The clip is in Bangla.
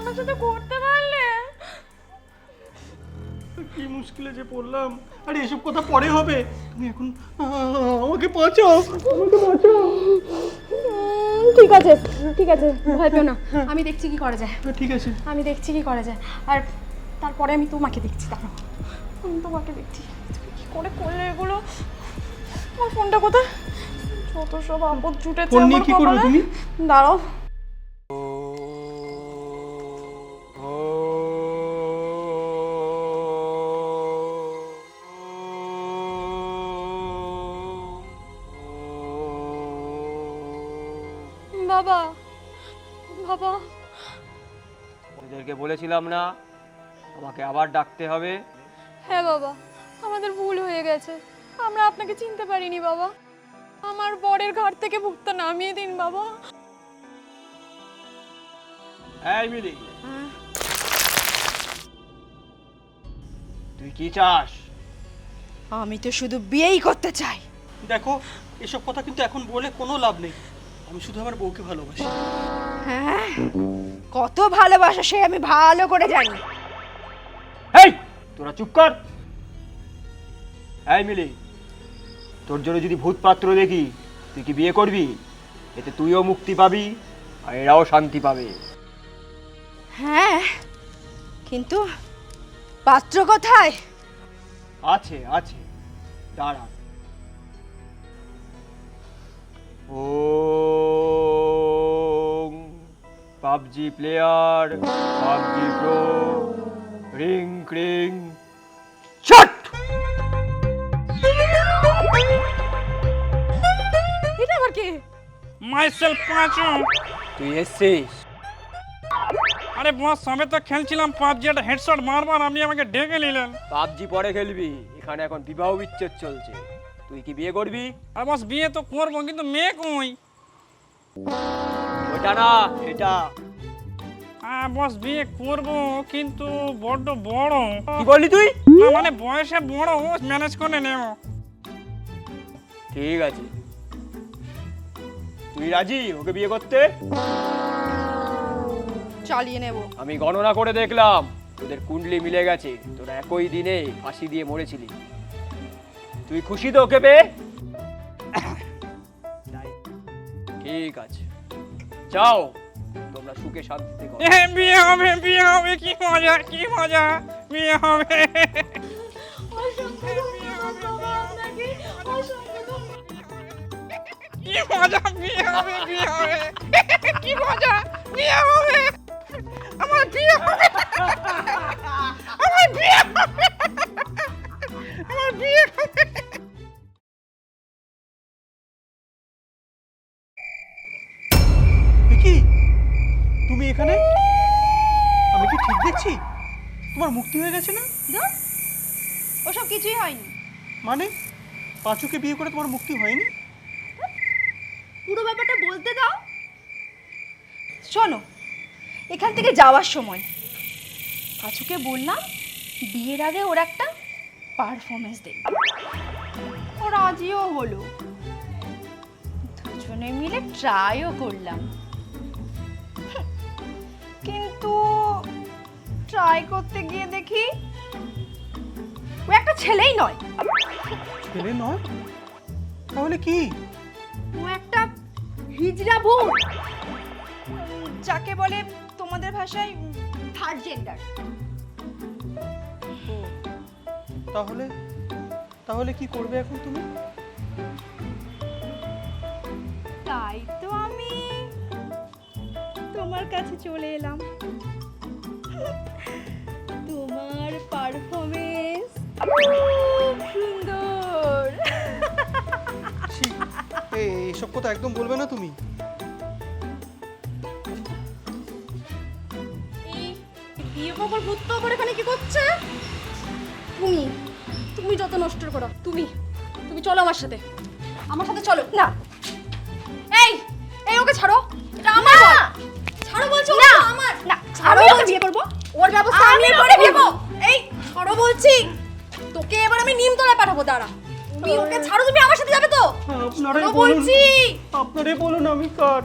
আমার সাথে করতে পারলে? কি মুশকিলে যে পড়লাম। আরে এসব কথা পরে হবে, তুমি এখন আমাকে বাঁচাও, আমাকে বাঁচাও। ঠিক আছে ঠিক আছে, ভয় পেও না, আমি দেখছি কি করা যায়। ঠিক আছে, আমি দেখছি কি করা যায়, আর তারপরে আমি তোমাকে দেখছি। দাঁড়াও, আমি তোমাকে দেখছি। তুমি কি করে করলে এগুলো? আমার ফোনটা কোথায়? যত সব আপদ জুটেছে ফোন নিয়ে আমার কি করবে কপালে। তুমি? দাঁড়াও। বাবা বাবা, ওদেরকে বলেছিলাম না আমাকে আবার ডাকতে হবে? হ্যাঁ বাবা, আমাদের ভুল হয়ে গেছে, আমরা আপনাকে চিনতে পারিনি বাবা। আমার বরের ঘাট থেকে ভুক্তা নামিয়ে দিন বাবা। এই মিলি, তুই কি চাস? আমি তো শুধু বিয়েই করতে চাই। দেখো এসব কথা কিন্তু এখন বলে কোনো লাভ নেই। আমি শুধু আমার বউকে ভালোবাসি। হ্যাঁ, কত ভালোবাসা সে আমি ভালো করে জানি। এই তোরা চুপ কর। এই মিলি, তোর জন্য যদি ভূত পাত্র দেখি তুই কি বিয়ে করবি? এতে তুইও মুক্তি পাবি আর এরাও শান্তি পাবে। হ্যাঁ, কিন্তু পাত্র কোথায়? আছে আছে, দাঁড়া। ও পাবজি প্লেয়ার, পাবজি প্রো, রিং ক্রিং শট। এটা আবার কে? মাইসেলফ পাঁচু। তুই এসছিস? আরে বস, সবে তো খেলছিলাম পাবজি, একটা হেডশট মারবার আপনি আমাকে ডেকে নিলেন। পাবজি পরে খেলবি, এখানে এখন বিবাহ বিচ্ছেদ চলছে। তুই কি বিয়ে করবি? আর বস বিয়ে তো করবো, কিন্তু মেয়ে কই? ওটা না, এটা। হ্যাঁ বস, বিয়ে করবো কিন্তু বড্ড বড়। কি বললি তুই? না মানে বয়সে বড়, ম্যানেজ করে নেও। ঠিক আছে, তুই রাজি ওকে বিয়ে করতে? চালিয়ে নেব। আমি গণনা করে দেখলাম তোদের কুণ্ডলি মিলে গেছে, তোরা একই দিনে ফাঁসি দিয়ে মরেছিলি। তুই খুশি তো ওকে পেয়ে? ঠিক আছে, যাও তোমরা সুখে শান্তিতে করো। বিয়ে হবে, বিয়ে হবে, কি মজা কি মজা, বিয়ে হবে। কি মজা, বিয়ে হবে, বিয়ে হবে, কি মজা, বিয়ে হবে, আমার বিয়ে হবে, আমার বিয়ে হবে, আমার বিয়ে হবে। কি তুমি এখানে? আমি কি ঠিক দেখছি? তোমার মুক্তি হয়ে গেছে না? ওসব কিছুই হয়নি। মানে পাঁচুকে বিয়ে করে তোমার মুক্তি হয়নি? পুরো ব্যাপারটা বলতে দাও। শোনো, এখান থেকে যাওয়ার সময় পাঁচুকে বললাম বিয়ের আগে ওর একটা পারফরমেন্স দেবে। ও রাজিও হলো, দুজনে মিলে ট্রাইও করলাম। কিন্তু ট্রাই করতে গিয়ে দেখি ও একটা ছেলেই নয়। ছেলে নয়? তাহলে কি? ও একটা হিজড়া ভূত, যাকে বলে তোমাদের ভাষায় থার্ড জেন্ডার। তাহলে তাহলে কি করবে এখন তুমি? তাই তো আমি তোমার কাছে চলে এলাম। তোমার পারফরমেন্স খুব সুন্দর। ছি, এইসব কথা একদম বলবে না তুমি। বিয়ে খবর ভূত তো আবার এখানে কি করছে? তুমি তুমি যত নষ্ট করো, তুমি তুমি চলো আমার সাথে, আমার সাথে চলো। না, এই এই ওকে ছাড়ো, এটা আমার বর। ছাড়ো বলছি, না আমার না, ছাড়ো বলছি। বিয়ে করব, ওর ব্যবস্থা আমি করে দেব। এই ছাড়ো বলছি, তোকে এবার আমি নিমতলায় পাঠাবো। দাঁড়া, তুমি ওকে ছাড়ো, তুমি আমার সাথে যাবে তো? আপনারাই বলছি বলুন আমি কার?